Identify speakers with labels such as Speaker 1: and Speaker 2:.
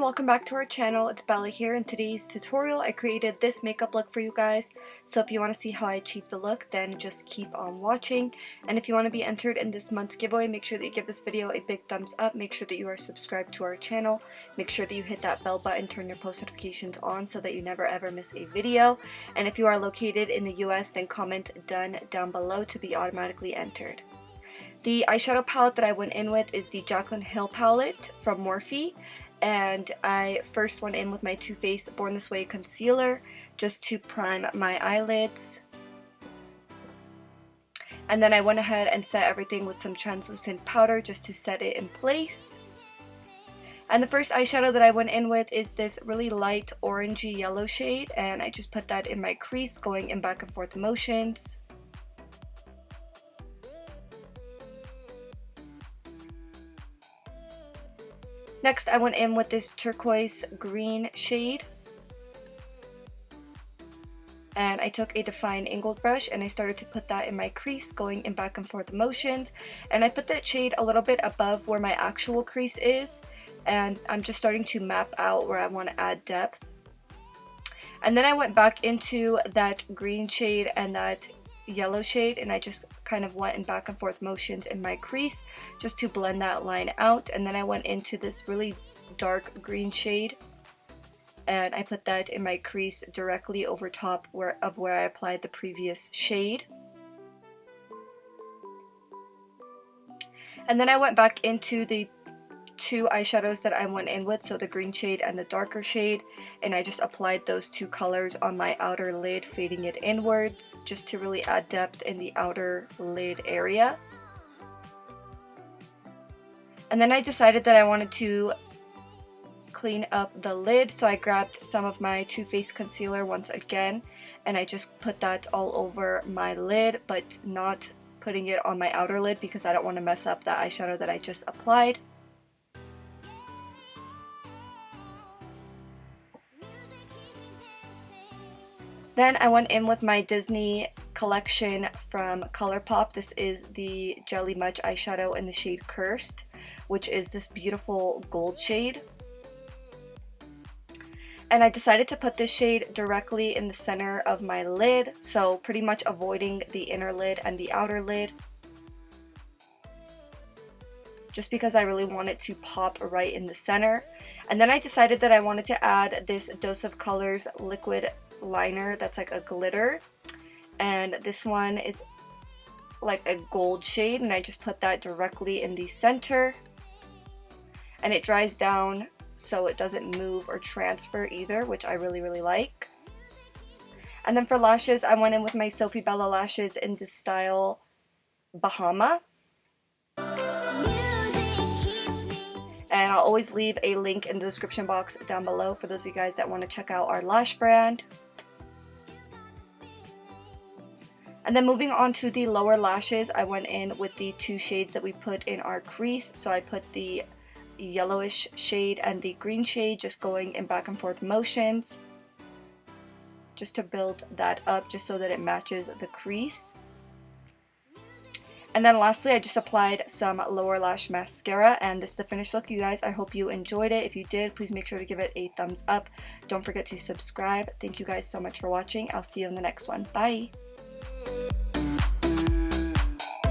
Speaker 1: welcome back to our channel. It's Bella here. In today's tutorial I created this makeup look for you guys, so if you want to see how I achieved the look then just keep on watching. And if you want to be entered in this month's giveaway, make sure that you give this video a big thumbs up, make sure that you are subscribed to our channel, make sure that you hit that bell button, turn your post notifications on so that you never ever miss a video. And if you are located in the US, then comment done down below to be automatically entered. The eyeshadow palette that I went in with is the Jaclyn Hill palette from Morphe, and I first went in with my Too Faced Born This Way concealer just to prime my eyelids. And then I went ahead and set everything with some translucent powder just to set it in place. And the first eyeshadow that I went in with is this really light orangey yellow shade, and I just put that in my crease, going in back and forth motions. Next, I went in with this turquoise green shade, and I took a defined angled brush and I started to put that in my crease, going in back and forth motions. And I put that shade a little bit above where my actual crease is, and I'm just starting to map out where I want to add depth. And then I went back into that green shade and that yellow shade, and I just kind of went in back and forth motions in my crease just to blend that line out. And then I went into this really dark green shade and I put that in my crease directly over top where I applied the previous shade. And then I went back into the two eyeshadows that I went in with, so the green shade and the darker shade, and I just applied those two colors on my outer lid, fading it inwards just to really add depth in the outer lid area. And then I decided that I wanted to clean up the lid, so I grabbed some of my Too Faced concealer once again and I just put that all over my lid, but not putting it on my outer lid because I don't want to mess up the eyeshadow that I just applied. Then I went in with my Disney collection from ColourPop. This is the Jelly Much eyeshadow in the shade Cursed, which is this beautiful gold shade. And I decided to put this shade directly in the center of my lid, so pretty much avoiding the inner lid and the outer lid, just because I really want it to pop right in the center. And then I decided that I wanted to add this Dose of Colors liquid liner that's like a glitter, and this one is like a gold shade, and I just put that directly in the center, and it dries down so it doesn't move or transfer either, which I really like. And then for lashes, I went in with my Sophie Bella lashes in the style Bahama. And I'll always leave a link in the description box down below for those of you guys that want to check out our lash brand. And then moving on to the lower lashes, I went in with the two shades that we put in our crease. So I put the yellowish shade and the green shade, just going in back and forth motions, just to build that up, just so that it matches the crease. And then lastly, I just applied some lower lash mascara, and this is the finished look, you guys. I hope you enjoyed it. If you did, please make sure to give it a thumbs up. Don't forget to subscribe. Thank you guys so much for watching. I'll see you in the next one. Bye!